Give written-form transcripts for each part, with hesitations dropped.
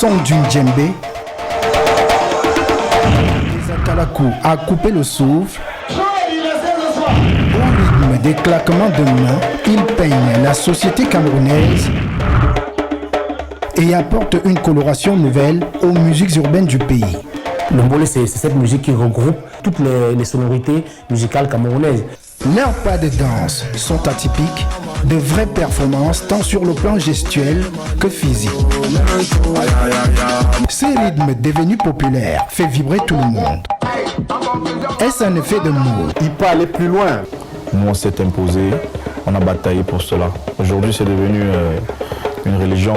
son d'une djembé, les atalakou à couper le souffle. Au rythme des claquements de mains, ils peignent la société camerounaise et apportent une coloration nouvelle aux musiques urbaines du pays. Le mbolé, c'est cette musique qui regroupe toutes les sonorités musicales camerounaises. Leurs pas de danse sont atypiques, de vraies performances tant sur le plan gestuel que physique. Ce rythme devenu populaire fait vibrer tout le monde. Est-ce un effet de mode? Il peut aller plus loin. Nous, on s'est imposé, on a bataillé pour cela. Aujourd'hui, c'est devenu une religion.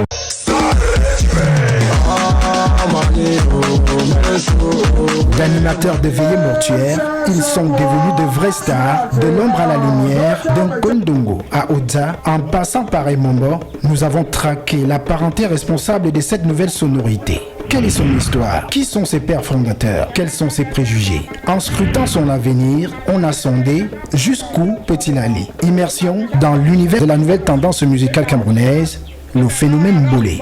D'animateurs de veillées mortuaires, ils sont devenus de vrais stars, de l'ombre à la lumière, d'un Kondongo à Oza, en passant par Emombo, nous avons traqué la parenté responsable de cette nouvelle sonorité. Quelle est son histoire? Qui sont ses pères fondateurs? Quels sont ses préjugés? En scrutant son avenir, on a sondé jusqu'où peut-il aller. Immersion dans l'univers de la nouvelle tendance musicale camerounaise, le phénomène mbolé.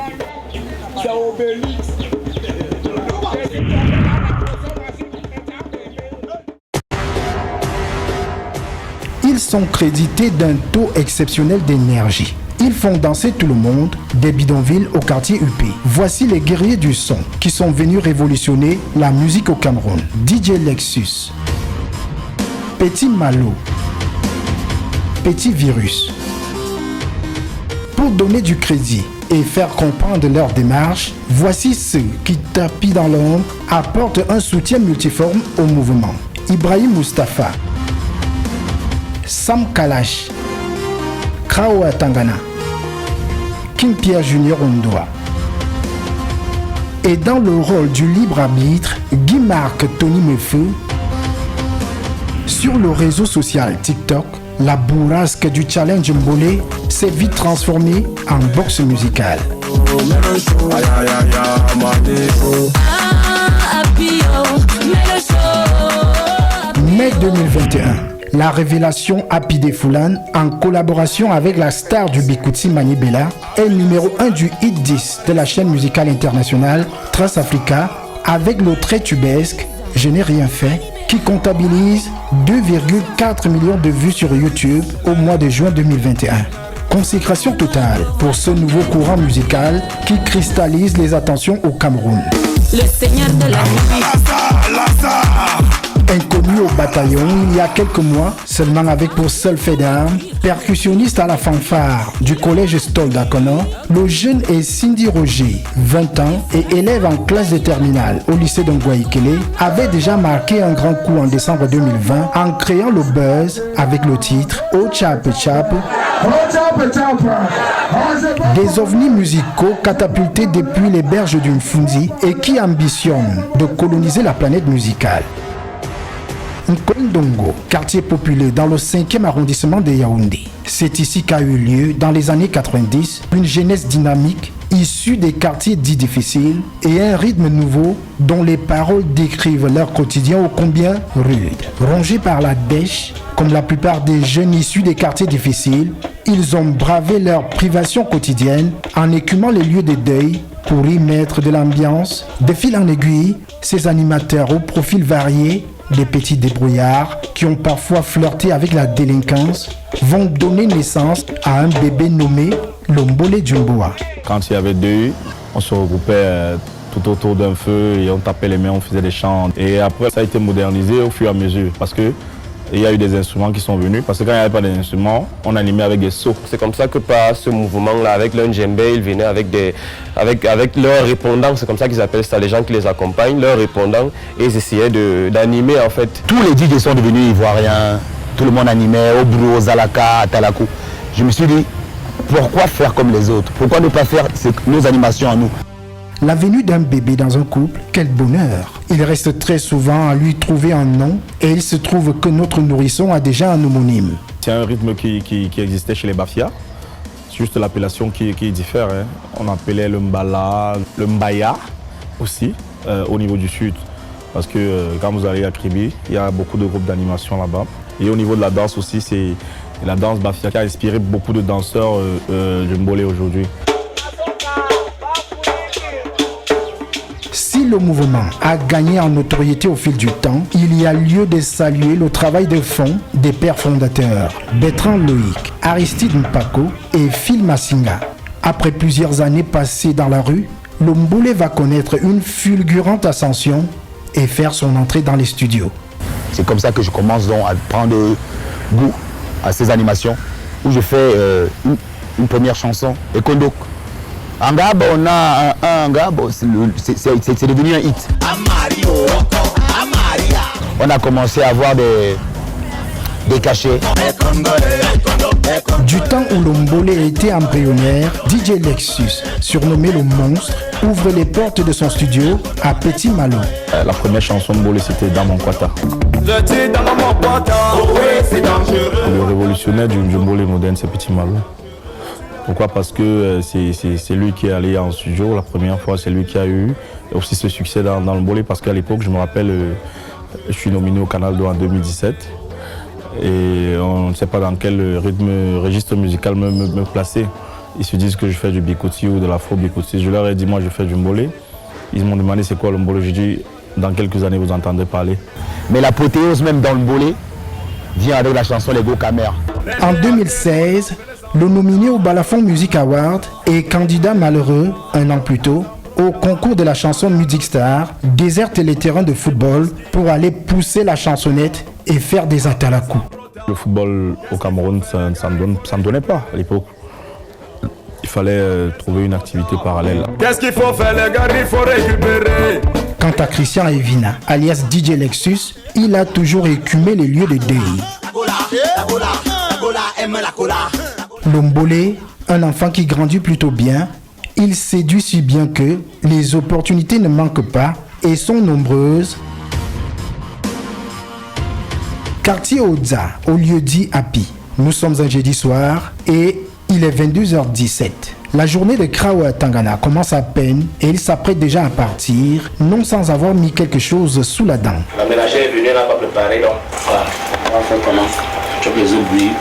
Ils sont crédités d'un taux exceptionnel d'énergie. Ils font danser tout le monde, des bidonvilles au quartier UP. Voici les guerriers du son qui sont venus révolutionner la musique au Cameroun. DJ Lexus, Petit Malo, Petit Virus. Pour donner du crédit et faire comprendre leur démarche, voici ceux qui, tapis dans l'ombre, apportent un soutien multiforme au mouvement. Ibrahim Mustafa, Sam Kalash, Kraoua Tangana, King Pierre Junior Ondoa. Et dans le rôle du libre arbitre, Guy-Marc Tony Mefeu. Sur le réseau social TikTok, la bourrasque du challenge mbolé s'est vite transformée en boxe musicale. Mai 2021. La révélation Happy Defoulan, en collaboration avec la star du Bikutsi Manibela, est numéro 1 du hit 10 de la chaîne musicale internationale Trace Africa, avec le très tubesque Je n'ai rien fait, qui comptabilise 2,4 millions de vues sur YouTube au mois de juin 2021. Consécration totale pour ce nouveau courant musical qui cristallise les attentions au Cameroun. Le seigneur de la nuit. Inconnu au bataillon il y a quelques mois, seulement avec pour seul fait d'armes, percussionniste à la fanfare du collège Stoll d'Akono, le jeune est Cindy Roger, 20 ans et élève en classe de terminale au lycée de Ngwaikele, avait déjà marqué un grand coup en décembre 2020 en créant le buzz avec le titre Oh Chap Chap. Des ovnis musicaux catapultés depuis les berges d'une Fundi et qui ambitionnent de coloniser la planète musicale. Nkondongo, quartier populaire dans le 5e arrondissement de Yaoundé. C'est ici qu'a eu lieu, dans les années 90, une jeunesse dynamique issue des quartiers dits difficiles et un rythme nouveau dont les paroles décrivent leur quotidien ô combien rude. Rongés par la dèche, comme la plupart des jeunes issus des quartiers difficiles, ils ont bravé leurs privations quotidiennes en écumant les lieux de deuil pour y mettre de l'ambiance. De fil en aiguille, ces animateurs au profil varié, des petits débrouillards qui ont parfois flirté avec la délinquance, vont donner naissance à un bébé nommé le Mbolé Djumboa. Quand il y avait deux, on se regroupait tout autour d'un feu et on tapait les mains, on faisait des chants. Et après, ça a été modernisé au fur et à mesure parce que il y a eu des instruments qui sont venus, parce que quand il n'y avait pas d'instruments, on animait avec des seaux. C'est comme ça que par ce mouvement-là, avec leur djembé, ils venaient avec leurs répondants, c'est comme ça qu'ils appellent ça, les gens qui les accompagnent, leurs répondants, et ils essayaient d'animer en fait. Tous les DJ sont devenus ivoiriens, tout le monde animait, au Brou, au Zalaka, à Talakou. Je me suis dit, pourquoi faire comme les autres? Pourquoi ne pas faire nos animations à nous? La venue d'un bébé dans un couple, quel bonheur! Il reste très souvent à lui trouver un nom et il se trouve que notre nourrisson a déjà un homonyme. C'est un rythme qui existait chez les Bafia, juste l'appellation qui diffère. Hein. On appelait le Mbala, le Mbaya aussi au niveau du sud. Parce que quand vous allez à Kribi, il y a beaucoup de groupes d'animation là-bas. Et au niveau de la danse aussi, c'est la danse Bafia qui a inspiré beaucoup de danseurs du Mbolé aujourd'hui. le mouvement a gagné en notoriété au fil du temps, il y a lieu de saluer le travail de fond des pères fondateurs, Bertrand Loïc, Aristide Mpako et Phil Massinga. Après plusieurs années passées dans la rue, le Mbolé va connaître une fulgurante ascension et faire son entrée dans les studios. C'est comme ça que je commence donc à prendre goût à ces animations, où je fais une première chanson, Ekondok. En Gab, on a un Gab, c'est devenu un hit. On a commencé à avoir des cachets. Du temps où le Mbolé était embryonnaire, DJ Lexus, surnommé le monstre, ouvre les portes de son studio à Petit Malo. La première chanson de Mbolé, c'était Dans mon Quata. Le révolutionnaire du Mbolé moderne, c'est Petit Malo. Pourquoi? Parce que c'est lui qui est allé en studio la première fois, c'est lui qui a eu aussi ce succès dans le Mbolé, parce qu'à l'époque, je me rappelle, je suis nominé au Canal 2 en 2017 et on ne sait pas dans quel registre musical me placer. Ils se disent que je fais du bikoti ou de l'afro-bikoti. Je leur ai dit, moi je fais du Mbolé. Ils m'ont demandé c'est quoi le Mbolé. J'ai dit, dans quelques années vous entendrez parler. Mais l'apothéose même dans le Mbolé vient avec la chanson Les Go Camères. En 2016, le nominé au Balafon Music Award et candidat malheureux, un an plus tôt, au concours de la chanson Music Star, déserte les terrains de football pour aller pousser la chansonnette et faire des atalakou. Le football au Cameroun, ça ne donnait pas à l'époque. Il fallait trouver une activité parallèle. Qu'est-ce qu'il faut faire les gars? Il faut récupérer. Quant à Christian Evina, alias DJ Lexus, il a toujours écumé les lieux de deuil. Le Mbolé, un enfant qui grandit plutôt bien, il séduit si bien que les opportunités ne manquent pas et sont nombreuses. Quartier Oza, au lieu dit Happy. Nous sommes un jeudi soir et il est 22h17. La journée de Krawa Tangana commence à peine et il s'apprête déjà à partir, non sans avoir mis quelque chose sous la dent. La ménagère est venue, elle n'a pas préparé, donc voilà. On va faire comment? Chope les œufs bouillis.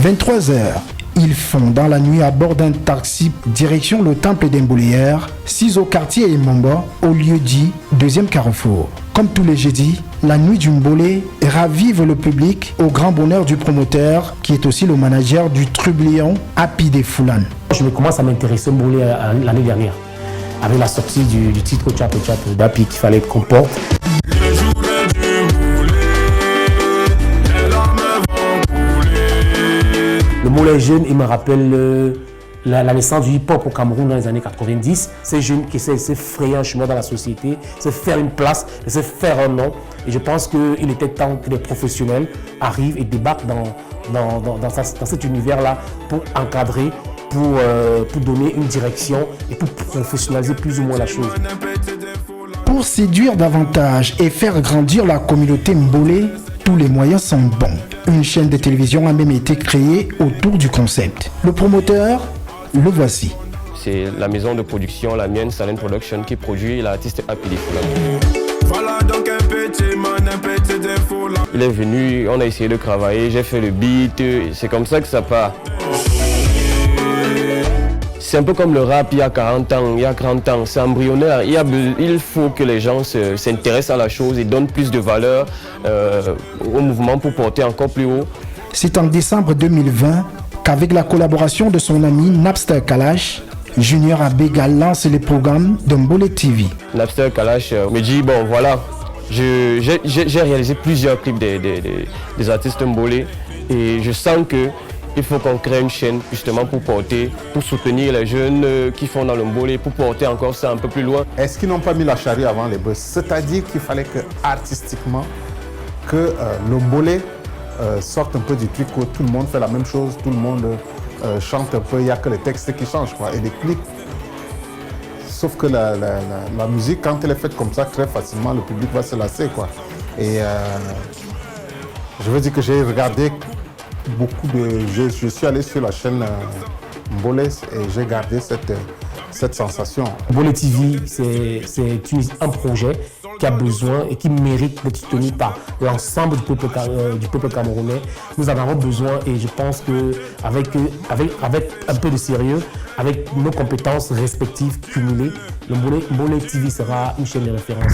23h, ils font dans la nuit à bord d'un taxi direction le temple d'Emboléère, 6 au quartier Emombo, au lieu dit deuxième carrefour. Comme tous les jeudis, la nuit du Mbolé ravive le public au grand bonheur du promoteur qui est aussi le manager du trublion Happy des Foulane. Je commence à m'intéresser au Mbolé l'année dernière avec la sortie du titre Chap Chap d'Happy qu'il fallait qu'on porte. Le Mbolé jeune, il me rappelle la naissance du hip-hop au Cameroun dans les années 90. Ces jeunes qui essaient de se frayer un chemin dans la société, se faire une place, de se faire un nom. Et je pense qu'il était temps que les professionnels arrivent et débarquent dans cet univers-là pour encadrer, pour donner une direction et pour professionnaliser plus ou moins la chose. Pour séduire davantage et faire grandir la communauté Mbolé, tous les moyens sont bons. Une chaîne de télévision a même été créée autour du concept. Le promoteur, le voici. C'est la maison de production, la mienne, Silent Production, qui produit l'artiste Happy des Foulane. Voilà donc un petit man, un petit défaut là. Il est venu, on a essayé de travailler, j'ai fait le beat, c'est comme ça que ça part. C'est un peu comme le rap il y a 40 ans, il y a 30 ans, c'est embryonnaire. Il faut que les gens s'intéressent à la chose et donnent plus de valeur au mouvement pour porter encore plus haut. C'est en décembre 2020 qu'avec la collaboration de son ami Napster Kalash, Junior Abega lance les programmes de Mbolé TV. Napster Kalash me dit, bon voilà, j'ai réalisé plusieurs clips des artistes Mbolé et je sens que il faut qu'on crée une chaîne justement pour soutenir les jeunes qui font dans le Mbolé, pour porter encore ça un peu plus loin. Est-ce qu'ils n'ont pas mis la charrue avant les bœufs? C'est-à-dire qu'il fallait que artistiquement, que le Mbolé sorte un peu du truc où tout le monde fait la même chose, tout le monde chante un peu, il n'y a que les textes qui changent quoi, et les clips. Sauf que la musique, quand elle est faite comme ça, très facilement, le public va se lasser quoi. Et je veux dire que j'ai regardé beaucoup de... Je suis allé sur la chaîne Mbolé et j'ai gardé cette sensation. Mbolé TV, c'est un projet qui a besoin et qui mérite d'être soutenu par l'ensemble du peuple camerounais. Nous en avons besoin et je pense qu'avec un peu de sérieux, avec nos compétences respectives cumulées, le Mbolé TV sera une chaîne de référence.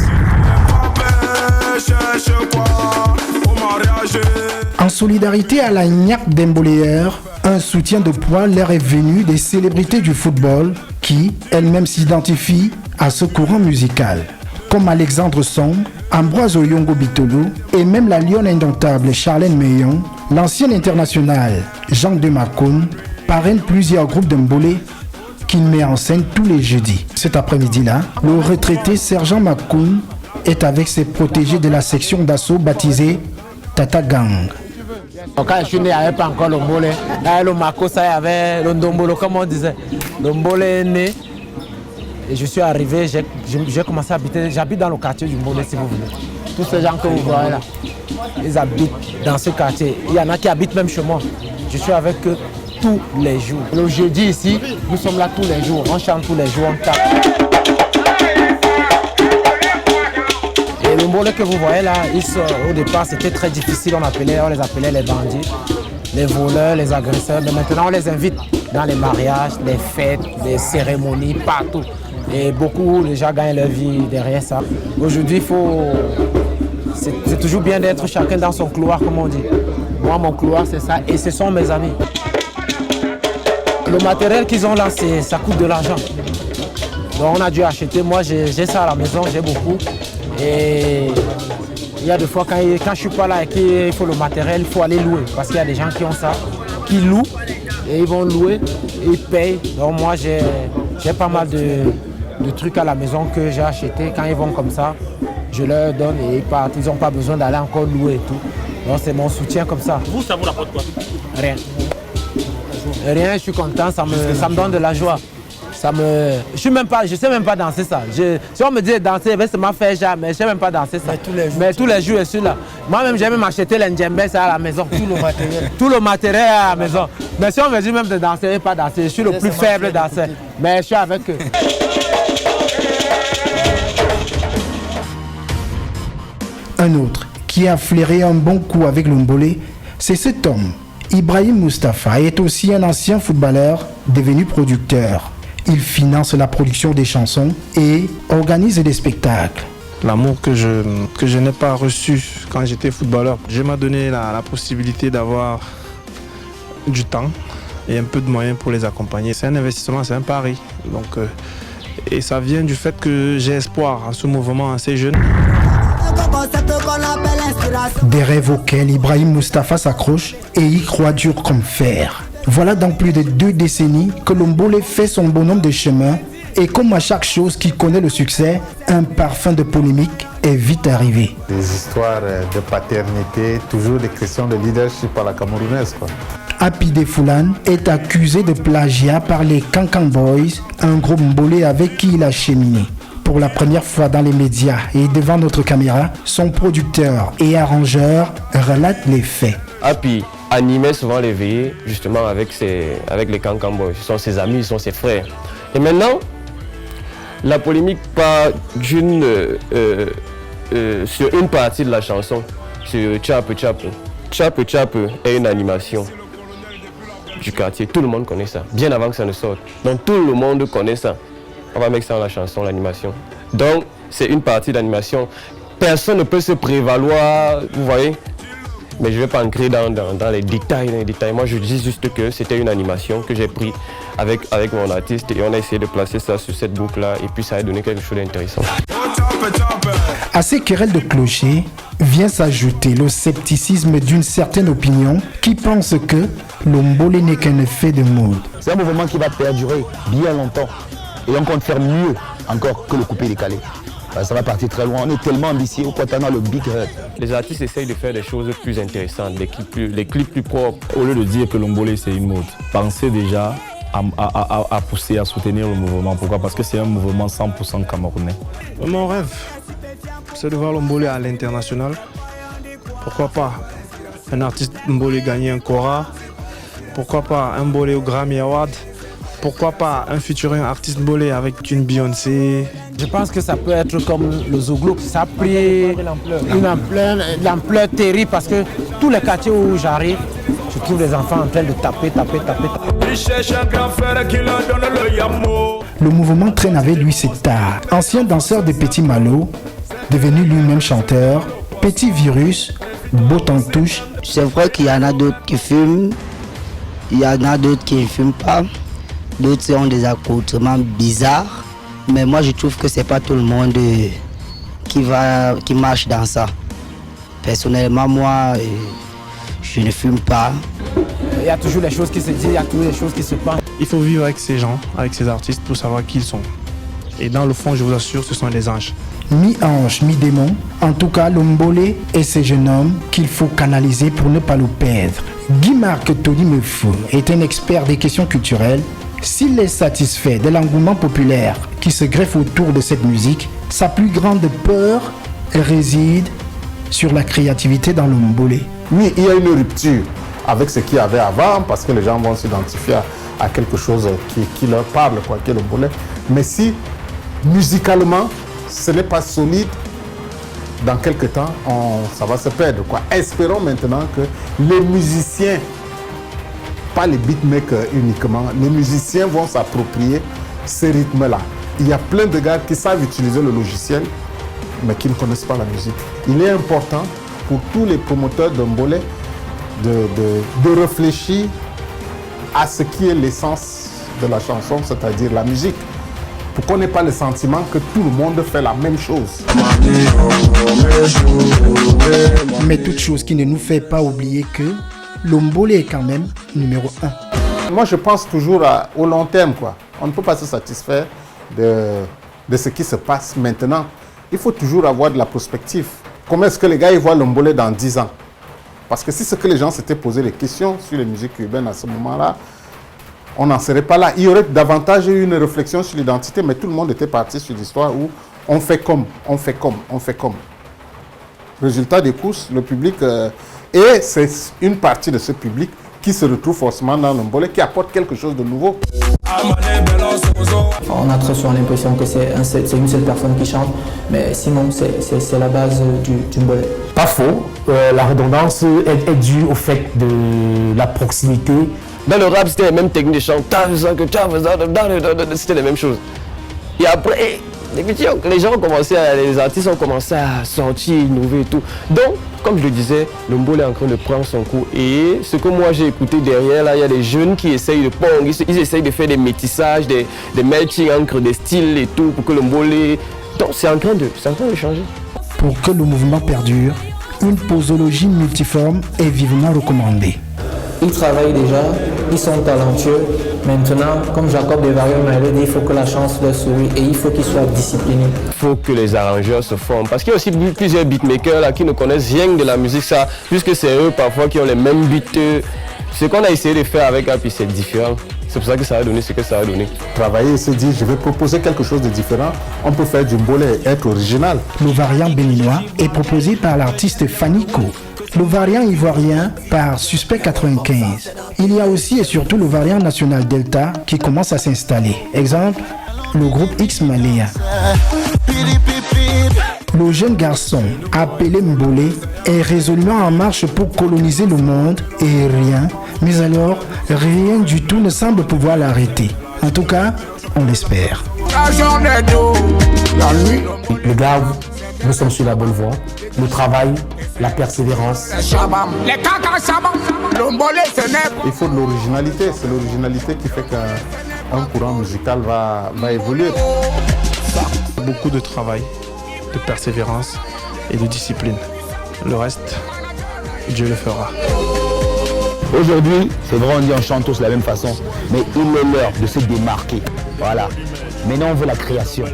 En solidarité à la Gnac des Mboléeurs, un soutien de poids leur est venu des célébrités du football qui, elles-mêmes, s'identifient à ce courant musical, comme Alexandre Sombre, Ambroise Oyongo Bitolo et même la lionne indomptable Charlène Meillon. L'ancien international Jean de Macoun parraine plusieurs groupes de Mbolé qu'il met en scène tous les jeudis. Cet après-midi-là, le retraité sergent Macoun est avec ses protégés de la section d'assaut baptisée Tata Gang. Quand je suis né, il n'y avait pas encore le Mbolé. Là, le Makosa, il y avait le Ndombolo, comme on disait. Le Mbolé est né. Et je suis arrivé, j'ai commencé à habiter. J'habite dans le quartier du Mbolé, si vous voulez. Tous ces gens que vous voyez là, ils habitent dans ce quartier. Il y en a qui habitent même chez moi. Je suis avec eux tous les jours. Le jeudi ici, nous sommes là tous les jours. On chante tous les jours, on tape. Et le Mbolé que vous voyez là, au départ c'était très difficile, on les appelait les bandits, les voleurs, les agresseurs, mais maintenant on les invite dans les mariages, les fêtes, les cérémonies, partout. Et beaucoup de gens gagnent leur vie derrière ça. Aujourd'hui, c'est toujours bien d'être chacun dans son couloir, comme on dit. Moi, mon couloir c'est ça et ce sont mes amis. Le matériel qu'ils ont là, ça coûte de l'argent. Donc on a dû acheter, moi j'ai ça à la maison, j'ai beaucoup. Et il y a des fois quand je ne suis pas là et qu'il faut le matériel, il faut aller louer. Parce qu'il y a des gens qui ont ça, qui louent et ils vont louer et ils payent. Donc moi j'ai pas mal de trucs à la maison que j'ai acheté. Quand ils vont comme ça, je leur donne et ils partent. Ils n'ont pas besoin d'aller encore louer et tout. Donc c'est mon soutien comme ça. Vous, ça vous rapporte quoi? Rien. Rien, je suis content, ça me donne de la joie. Je sais même pas danser ça. Si on me dit danser, ça m'a fait jamais. Je sais même pas danser ça. Mais tous les jours, je suis là. Moi-même, j'ai même acheté l'endjembé à la maison. Tout le matériel à la maison. Mais si on me dit même de danser, je ne vais pas danser. Je suis le plus faible danseur. Mais je suis avec eux. Un autre qui a flairé un bon coup avec le Mbolé, c'est cet homme. Ibrahim Moustapha est aussi un ancien footballeur devenu producteur. Il finance la production des chansons et organise des spectacles. L'amour que je n'ai pas reçu quand j'étais footballeur, je m'a donné la possibilité d'avoir du temps et un peu de moyens pour les accompagner. C'est un investissement, c'est un pari. Donc, et ça vient du fait que j'ai espoir en ce mouvement assez jeune. Des rêves auxquels Ibrahim Moustapha s'accroche et y croit dur comme fer. Voilà donc plus de 2 décennies que le Mbolé fait son bonhomme de chemin et comme à chaque chose qui connaît le succès, un parfum de polémique est vite arrivé. Des histoires de paternité, toujours des questions de leadership à la camerounaise, quoi. Happy Defoulan est accusé de plagiat par les Cancan Boys, un groupe Mbolé avec qui il a cheminé. Pour la première fois dans les médias et devant notre caméra, son producteur et arrangeur relate les faits. Happy animait souvent les veillées justement avec les Cancan Boys. Ce sont ses amis, ce sont ses frères. Et maintenant, la polémique part sur une partie de la chanson, sur Tchape Tchape. Tchape Tchape est une animation du quartier. Tout le monde connaît ça, bien avant que ça ne sorte. Donc tout le monde connaît ça. On va mettre ça dans la chanson, l'animation. Donc c'est une partie d'animation. Personne ne peut se prévaloir, vous voyez. Mais je ne vais pas entrer dans les détails, Moi, je dis juste que c'était une animation que j'ai pris avec mon artiste et on a essayé de placer ça sur cette boucle-là et puis ça a donné quelque chose d'intéressant. À ces querelles de clocher vient s'ajouter le scepticisme d'une certaine opinion qui pense que le Mbolé n'est qu'un effet de mode. C'est un mouvement qui va perdurer bien longtemps et on compte faire mieux encore que le coupé-décalé. Ça va partir très loin, on est tellement ambitieux au Quatana, le Big Red. Les artistes essayent de faire des choses plus intéressantes, des clips plus propres. Au lieu de dire que le Mbolé c'est une mode, pensez déjà à pousser, à soutenir le mouvement. Pourquoi? Parce que c'est un mouvement 100% camerounais. Mon rêve, c'est de voir le Mbolé à l'international. Pourquoi pas un artiste Mbolé gagner un Cora? Pourquoi pas un Mbolé au Grammy Award? Pourquoi pas un futur artiste bolé avec une Beyoncé? Je pense que ça peut être comme le Zouglouk. Ça a pris une ampleur terrible parce que tous les quartiers où j'arrive, je trouve les enfants en train de taper. Le mouvement traîne avec lui cet art. Ancien danseur de Petit Malo, devenu lui-même chanteur, Petit Virus, beau en touche. C'est vrai qu'il y en a d'autres qui fument, il y en a d'autres qui ne fument pas, d'autres ont des accoutrements bizarres, mais moi je trouve que c'est pas tout le monde qui marche dans ça. Personnellement, moi, je ne fume pas. Il y a toujours les choses qui se disent, il y a toujours les choses qui se passent. Il faut vivre avec ces gens, avec ces artistes pour savoir qui ils sont. Et dans le fond, je vous assure, ce sont des anges. Mi-ange, mi-démon, en tout cas, l'Ombolé est ce jeune homme qu'il faut canaliser pour ne pas le perdre. Guy-Marc Todimefou est un expert des questions culturelles. S'il est satisfait de l'engouement populaire qui se greffe autour de cette musique, sa plus grande peur réside sur la créativité dans l'Ombolé. Oui, il y a une rupture avec ce qu'il y avait avant parce que les gens vont s'identifier à quelque chose qui leur parle, quoi, qui est l'Ombolé. Mais si musicalement, ce n'est pas solide, dans quelques temps, ça va se perdre, quoi. Espérons maintenant que les musiciens, pas les beatmakers uniquement, les musiciens vont s'approprier ces rythmes-là. Il y a plein de gars qui savent utiliser le logiciel, mais qui ne connaissent pas la musique. Il est important pour tous les promoteurs d'Ombolé de réfléchir à ce qui est l'essence de la chanson, c'est-à-dire la musique. Pour qu'on n'ait pas le sentiment que tout le monde fait la même chose. Mais toute chose qui ne nous fait pas oublier que l'Ombolé est quand même numéro 1. Moi, je pense toujours au long terme, quoi. On ne peut pas se satisfaire de ce qui se passe maintenant. Il faut toujours avoir de la prospective. Comment est-ce que les gars ils voient l'Ombolé dans 10 ans? Parce que si c'est que les gens s'étaient posé les questions sur les musiques urbaines à ce moment-là, on n'en serait pas là. Il y aurait davantage eu une réflexion sur l'identité, mais tout le monde était parti sur l'histoire où on fait comme. Résultat des courses, le public... et c'est une partie de ce public qui se retrouve forcément dans l'Ombolé, qui apporte quelque chose de nouveau. On a très souvent l'impression que c'est une seule personne qui chante, mais sinon c'est la base du Mbolé. Pas faux, la redondance est due au fait de la proximité. Dans le rap, c'était les mêmes techniques de chant. C'était les mêmes choses. Et après, les gens ont commencé les artistes ont commencé à sortir, innover et tout. Donc, comme je le disais, le Mbolé est en train de prendre son cours. Et ce que moi j'ai écouté derrière, là, il y a des jeunes qui essayent de pong, ils essayent de faire des métissages, des matching entre des styles et tout pour que le Mbolé... Donc, c'est en train de changer. Pour que le mouvement perdure, une posologie multiforme est vivement recommandée. Ils travaillent déjà, ils sont talentueux. Maintenant, comme Jacob Devarieux m'avait dit, il faut que la chance leur sourie et il faut qu'ils soient disciplinés. Il faut que les arrangeurs se forment. Parce qu'il y a aussi plusieurs beatmakers là, qui ne connaissent rien de la musique, ça, puisque c'est eux parfois qui ont les mêmes beats. Ce qu'on a essayé de faire avec Happy, c'est différent. C'est pour ça que ça a donné ce que ça a donné. Travailler et se dire, je vais proposer quelque chose de différent. On peut faire du Mbolé et être original. Le variant béninois est proposé par l'artiste Fanico. Le variant ivoirien par Suspect 95. Il y a aussi et surtout le variant national Delta qui commence à s'installer. Exemple, le groupe X Maléa. Le jeune garçon, appelé Mbolé, est résolument en marche pour coloniser le monde et rien, mais alors rien du tout ne semble pouvoir l'arrêter. En tout cas, on l'espère. Les gars, nous sommes sur la bonne voie. Le travail, la persévérance. Il faut de l'originalité. C'est l'originalité qui fait qu'un courant musical va évoluer. Beaucoup de travail, de persévérance et de discipline. Le reste, Dieu le fera. Aujourd'hui, c'est vrai, on dit on chante tous de la même façon, mais il est l'heure de se démarquer. Voilà. Maintenant, on veut la création.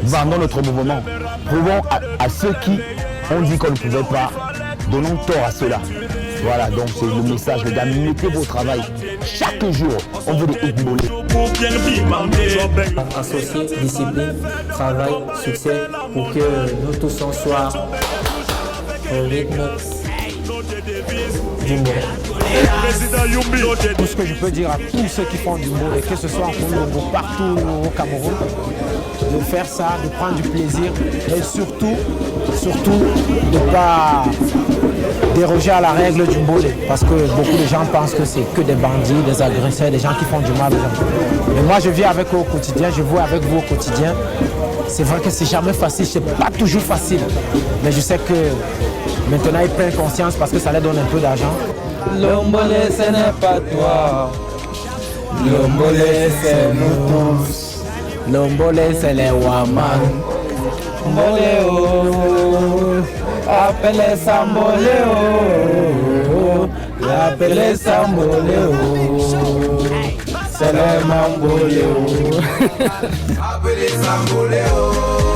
Vendons notre mouvement. Prouvons à ceux qui ont dit qu'on ne pouvait pas, donnons tort à ceux-là. Voilà, donc c'est le message, les gars, mettez vos travail. Chaque jour, on veut des Mbolé. Associer discipline, travail, succès, pour que nous tous on soit au rythme du Mbolé. Tout ce que je peux dire à tous ceux qui font du Mbolé, que ce soit en Congo, partout au Cameroun, de faire ça, de prendre du plaisir et surtout de ne pas déroger à la règle du Mbolé, parce que beaucoup de gens pensent que c'est que des bandits, des agresseurs, des gens qui font du mal aux gens. Mais moi je vis avec eux au quotidien, je vois avec vous au quotidien. C'est vrai que c'est jamais facile, c'est pas toujours facile, mais je sais que maintenant ils prennent conscience parce que ça leur donne un peu d'argent. Le Mbolé ce n'est pas toi, le Mbolé c'est nous tous, le Mbolé c'est les Waman. Mbolé oh, appelez ça Mbolé oh, appelez ça Mbolé oh, c'est les Mbolé oh, appelez ça Mbolé oh.